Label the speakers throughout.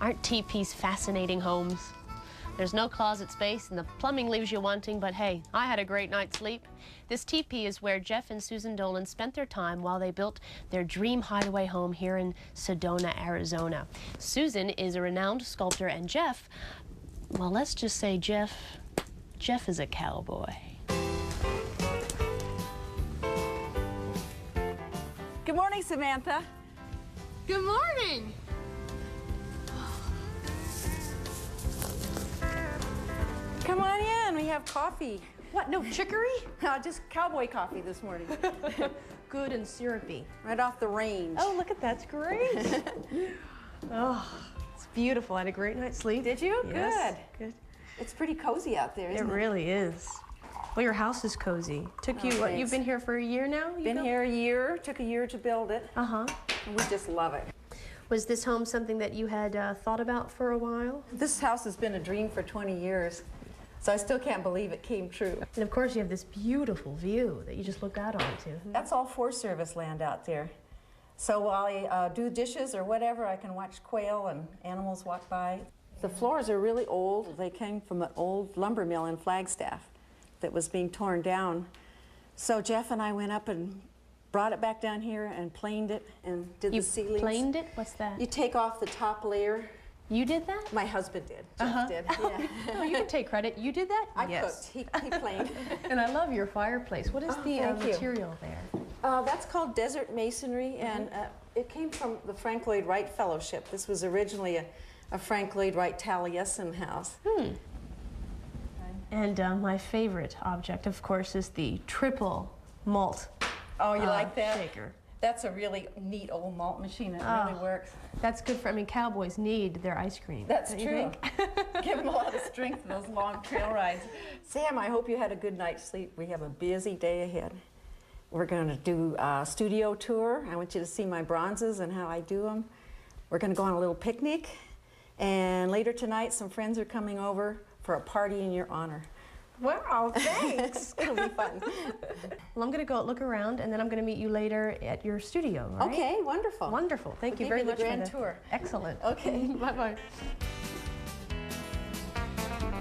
Speaker 1: Aren't teepees fascinating homes? There's no closet space and the plumbing leaves you wanting, but hey, I had a great night's sleep. This teepee is where Jeff and Susan Dolan spent their time while they built their dream hideaway home here in Sedona, Arizona. Susan is a renowned sculptor and Jeff, well, let's just say Jeff is a cowboy.
Speaker 2: Good morning, Samantha.
Speaker 1: Good morning.
Speaker 2: Come on in, we have coffee.
Speaker 1: What, no chicory?
Speaker 2: Just cowboy coffee this morning.
Speaker 1: Good and syrupy.
Speaker 2: Right off the range.
Speaker 1: Oh, look at that, it's great. Oh, it's beautiful. I had a great night's sleep.
Speaker 2: Did you?
Speaker 1: Yes. Good.
Speaker 2: It's pretty cozy out there, isn't it?
Speaker 1: It really is. Well, your house is cozy. Took you, what, you've been here for a year now?
Speaker 2: Been here a year, took a year to build it.
Speaker 1: Uh-huh.
Speaker 2: And we just love it.
Speaker 1: Was this home something that you had thought about for a while?
Speaker 2: This house has been a dream for 20 years. So I still can't believe it came true.
Speaker 1: And of course you have this beautiful view that you just look out onto.
Speaker 2: That's all Forest Service land out there. So while I do dishes or whatever, I can watch quail and animals walk by. The floors are really old. They came from an old lumber mill in Flagstaff that was being torn down. So Jeff and I went up and brought it back down here and planed it and did the ceilings.
Speaker 1: You planed it? What's that?
Speaker 2: You take off the top layer.
Speaker 1: You did that?
Speaker 2: My husband did. Jeff did. Yeah.
Speaker 1: Oh, you can take credit. You did that?
Speaker 2: I cooked. He planed.
Speaker 1: And I love your fireplace. What is the material there?
Speaker 2: That's called desert masonry, and it came from the Frank Lloyd Wright Fellowship. This was originally a Frank Lloyd Wright Taliesin house.
Speaker 1: And my favorite object, of course, is the triple malt.
Speaker 2: Oh, you like that?
Speaker 1: Shaker.
Speaker 2: That's a really neat old malt machine. It really works.
Speaker 1: That's good for, I mean, cowboys need their ice cream.
Speaker 2: That's true. Give them a lot of strength for those long trail rides. Sam, I hope you had a good night's sleep. We have a busy day ahead. We're going to do a studio tour. I want you to see my bronzes and how I do them. We're going to go on a little picnic. And later tonight, some friends are coming over for a party in your honor. Wow, thanks. It'll be fun.
Speaker 1: Well, I'm going to go look around, and then I'm going to meet you later at your studio, right?
Speaker 2: Okay, wonderful.
Speaker 1: Wonderful. Thank you very much for the
Speaker 2: grand tour.
Speaker 1: Excellent.
Speaker 2: Okay.
Speaker 1: Bye-bye.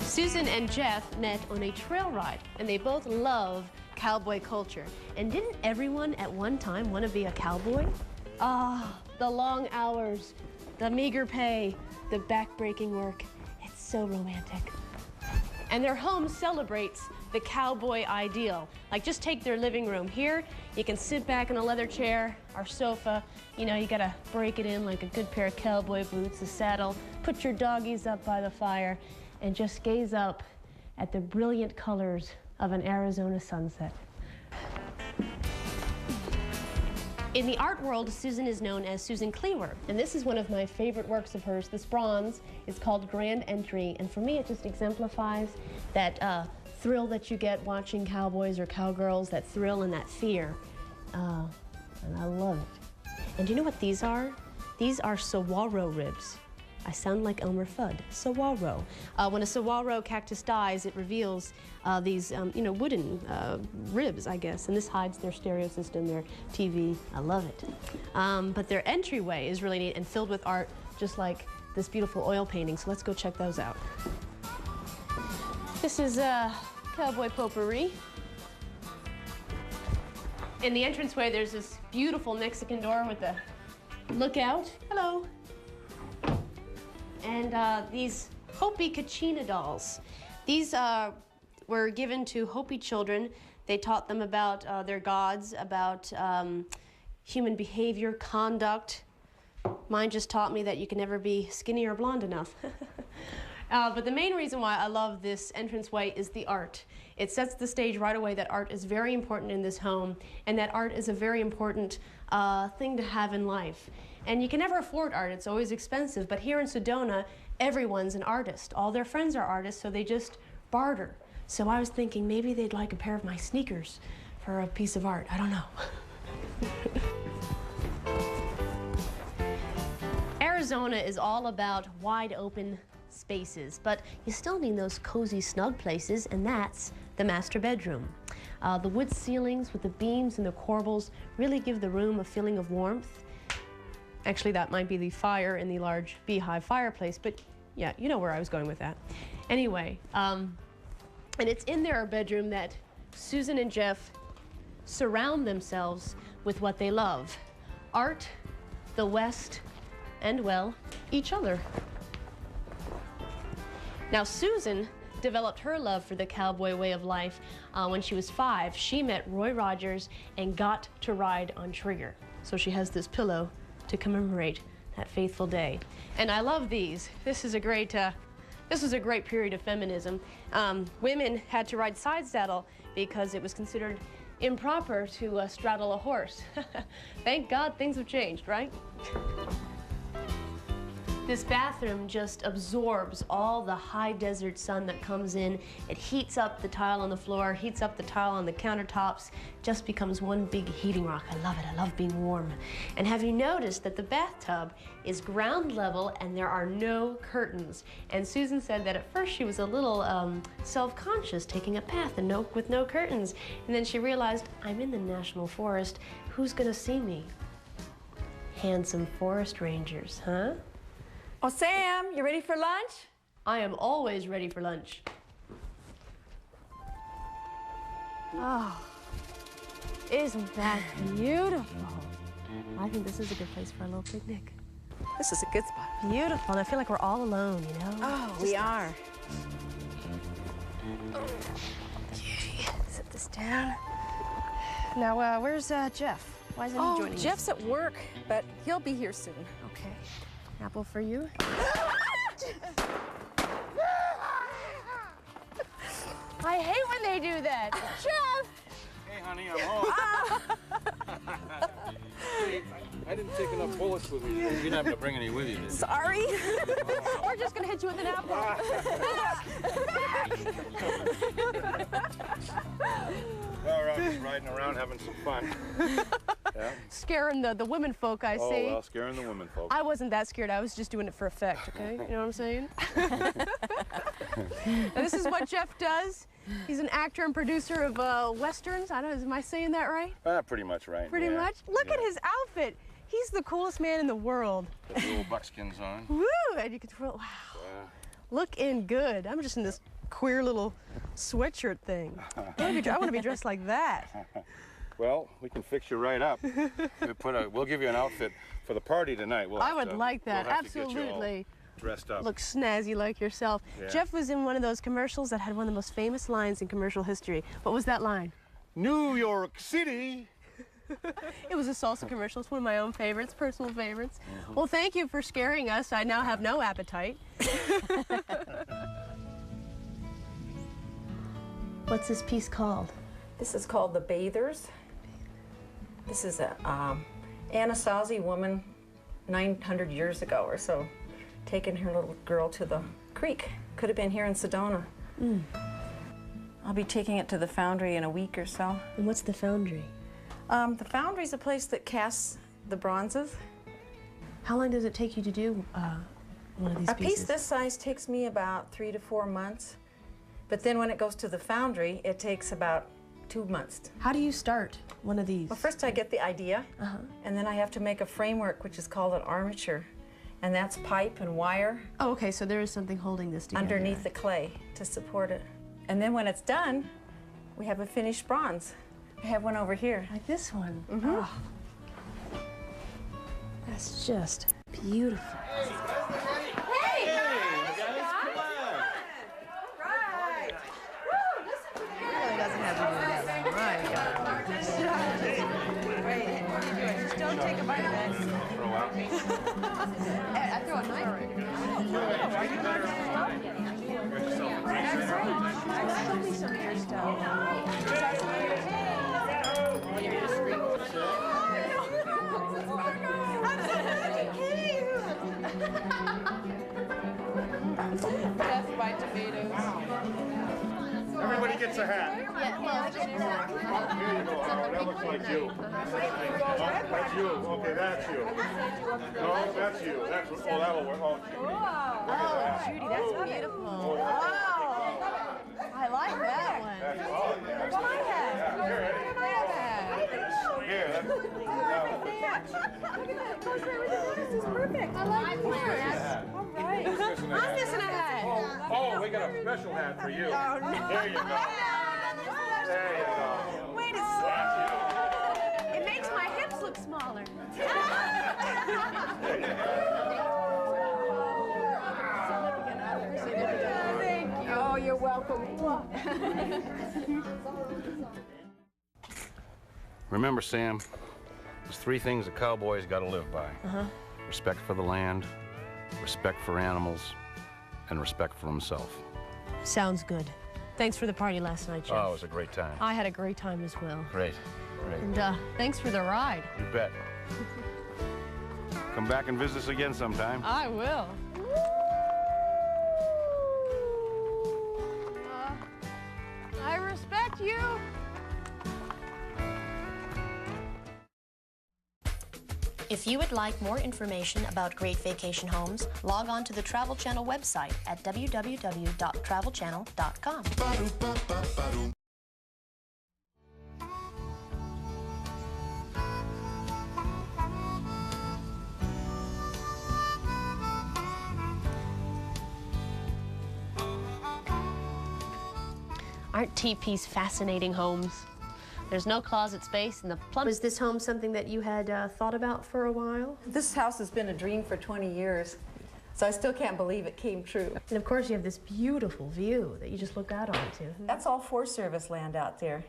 Speaker 1: Susan and Jeff met on a trail ride, and they both love cowboy culture. And didn't everyone at one time want to be a cowboy? Ah, the long hours, the meager pay, the back-breaking work. It's so romantic. And their home celebrates the cowboy ideal. Like, just take their living room. Here, you can sit back in a leather chair or sofa. You know, you gotta break it in like a good pair of cowboy boots, a saddle, put your doggies up by the fire, and just gaze up at the brilliant colors of an Arizona sunset. In the art world, Susan is known as Susan Cleaver, and this is one of my favorite works of hers. This bronze is called Grand Entry, and for me it just exemplifies that thrill that you get watching cowboys or cowgirls, that thrill and that fear, and I love it. And do you know what these are? These are saguaro ribs. I sound like Elmer Fudd. Saguaro. When a saguaro cactus dies, it reveals these, you know, wooden ribs, I guess, and this hides their stereo system, their TV. I love it. But their entryway is really neat and filled with art, just like this beautiful oil painting. So let's go check those out. This is Cowboy Potpourri. In the entranceway, there's this beautiful Mexican door with a lookout. Hello. And these Hopi Kachina dolls. These were given to Hopi children. They taught them about their gods, about human behavior, conduct. Mine just taught me that you can never be skinny or blonde enough. But the main reason why I love this entranceway is the art. It sets the stage right away that art is very important in this home, and that art is a very important thing to have in life. And you can never afford art, it's always expensive, but here in Sedona, everyone's an artist. All their friends are artists, so they just barter. So I was thinking maybe they'd like a pair of my sneakers for a piece of art. I don't know. Arizona is all about wide open spaces, but you still need those cozy, snug places, and that's the master bedroom. The wood ceilings with the beams and the corbels really give the room a feeling of warmth. Actually, that might be the fire in the large beehive fireplace, but yeah, you know where I was going with that. Anyway, and it's in their bedroom that Susan and Jeff surround themselves with what they love: art, the West, and, well, each other. Now, Susan developed her love for the cowboy way of life when she was 5. She met Roy Rogers and got to ride on Trigger. So she has this pillow to commemorate that faithful day. And I love these. This was a great period of feminism. Women had to ride side saddle because it was considered improper to straddle a horse. Thank God things have changed, right? This bathroom just absorbs all the high desert sun that comes in. It heats up the tile on the floor, heats up the tile on the countertops, just becomes one big heating rock. I love it, I love being warm. And have you noticed that the bathtub is ground level and there are no curtains? And Susan said that at first she was a little self-conscious taking a bath and with no curtains. And then she realized, I'm in the National Forest, who's gonna see me? Handsome forest rangers, huh?
Speaker 2: Oh, Sam, you ready for lunch?
Speaker 1: I am always ready for lunch. Oh, isn't that beautiful? I think this is a good place for a little picnic.
Speaker 2: This is a good spot.
Speaker 1: Beautiful, and I feel like we're all alone, you know?
Speaker 2: Oh, we are.
Speaker 1: Okay, set this down. Now, where's Jeff? Why isn't he joining us?
Speaker 2: Jeff's at work, but he'll be here soon.
Speaker 1: Okay. Apple for you. I hate when they do that. Jeff!
Speaker 3: Hey, honey, I'm home. I didn't take enough bullets with me. You didn't have to bring any with you, did you?
Speaker 2: Sorry.
Speaker 1: We're just gonna hit you with an apple.
Speaker 3: Well, we're out just riding around having some fun. Yeah?
Speaker 1: Scaring the women folk, I see.
Speaker 3: Oh, well, scaring the women folk.
Speaker 1: I wasn't that scared. I was just doing it for effect, okay? You know what I'm saying? Now, this is what Jeff does. He's an actor and producer of Westerns. I don't know, am I saying that right?
Speaker 3: Pretty much right.
Speaker 1: Pretty much? Look at his outfit. He's the coolest man in the world.
Speaker 3: Got the little buckskins on.
Speaker 1: Woo! And you can throw, wow. Looking good. I'm just in this queer little sweatshirt thing. I want to be dressed like that.
Speaker 3: Well, we can fix you right up. We'll give you an outfit for the party tonight.
Speaker 1: I would like that.
Speaker 3: We'll have to
Speaker 1: Absolutely.
Speaker 3: get you all dressed up.
Speaker 1: Look snazzy like yourself.
Speaker 3: Yeah.
Speaker 1: Jeff was in one of those commercials that had one of the most famous lines in commercial history. What was that line?
Speaker 3: New York City.
Speaker 1: It was a salsa commercial. It's one of my own favorites, personal favorites. Well, thank you for scaring us. I now have no appetite. What's this piece called?
Speaker 2: This is called The Bathers. This is a Anasazi woman 900 years ago or so, taking her little girl to the creek. Could have been here in Sedona. I'll be taking it to the foundry in a week or so.
Speaker 1: And what's the foundry?
Speaker 2: The foundry's a place that casts the bronzes.
Speaker 1: How long does it take you to do one of these
Speaker 2: A
Speaker 1: pieces?
Speaker 2: piece this size takes me about 3 to 4 months. But then when it goes to the foundry, it takes about 2 months.
Speaker 1: How do you start one of these?
Speaker 2: Well, first I get the idea, and then I have to make a framework, which is called an armature. And that's pipe and wire
Speaker 1: Oh, okay, so there is something holding this together.
Speaker 2: underneath the clay to support it. And then when it's done, we have a finished bronze. I have one over here.
Speaker 1: Like this one. Oh. That's just beautiful.
Speaker 2: Don't take a bite of that.
Speaker 1: I throw a knife. Show me some of your stuff. Death by tomatoes.
Speaker 3: Everybody gets a hat.
Speaker 1: Yeah, well,
Speaker 3: Here you go. Oh, that looks like you. That's you. Okay, that's you. No, that's you. That'll work.
Speaker 1: oh, Judy, that's beautiful. Wow. I like that one.
Speaker 3: That's
Speaker 1: my hat.
Speaker 3: Here,
Speaker 1: Look at that.
Speaker 3: here.
Speaker 1: Look at that. Goes right with the
Speaker 2: perfect. I like this. All right.
Speaker 1: I'm missing a hat.
Speaker 3: Oh, we got a special hat for you.
Speaker 2: Oh, no.
Speaker 3: There you go. There you go.
Speaker 1: Wait a second. It makes my hips look smaller.
Speaker 2: Thank you. Oh, you're welcome.
Speaker 4: Remember, Sam, there's three things a cowboy's got to live by. Respect for the land, respect for animals, and respect for himself.
Speaker 1: Sounds good. Thanks for the party last night, Jeff.
Speaker 4: Oh, it was a great time.
Speaker 1: I had a great time as well.
Speaker 4: Great, great.
Speaker 1: And thanks for the ride.
Speaker 4: You bet. Come back and visit us again sometime.
Speaker 1: I will. I respect you.
Speaker 5: If you would like more information about Great Vacation Homes, log on to the Travel Channel website at www.travelchannel.com.
Speaker 1: Aren't TP's fascinating homes? There's no closet space and the plumbing. Was this home something that you had thought about for a while?
Speaker 2: This house has been a dream for 20 years, so I still can't believe it came true.
Speaker 1: And of course you have this beautiful view that you just look out onto.
Speaker 2: That's all Forest Service land out there.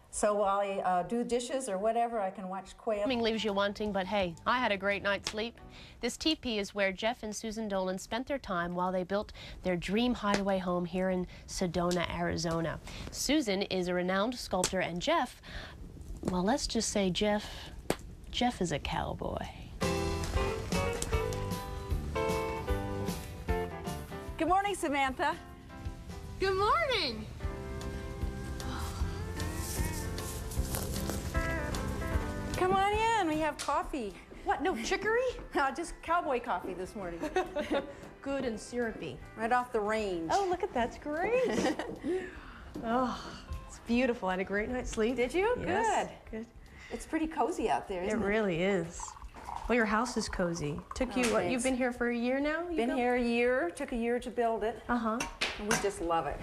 Speaker 2: So while I do dishes or whatever, I can watch quail.
Speaker 1: Plumbing leaves you wanting, but hey, I had a great night's sleep. This TP is where Jeff and Susan Dolan spent their time while they built their dream hideaway home here in Sedona, Arizona. Susan is a renowned sculptor, and Jeff, well, let's just say Jeff is a cowboy.
Speaker 2: Good morning, Samantha.
Speaker 1: Good morning.
Speaker 2: Come on in, we have coffee.
Speaker 1: What, no chicory?
Speaker 2: No, just cowboy coffee this morning.
Speaker 1: Good and syrupy.
Speaker 2: Right off the range.
Speaker 1: Oh, look at that's great. Oh, it's beautiful. I had a great night's sleep.
Speaker 2: Did you?
Speaker 1: Yes.
Speaker 2: Good. It's pretty cozy out there, isn't it?
Speaker 1: It really is. Well, your house is cozy. Took you, what,
Speaker 2: thanks.
Speaker 1: you've been here for a year now?
Speaker 2: Been here a year, took a year to build it,
Speaker 1: Uh-huh.
Speaker 2: and we just love it.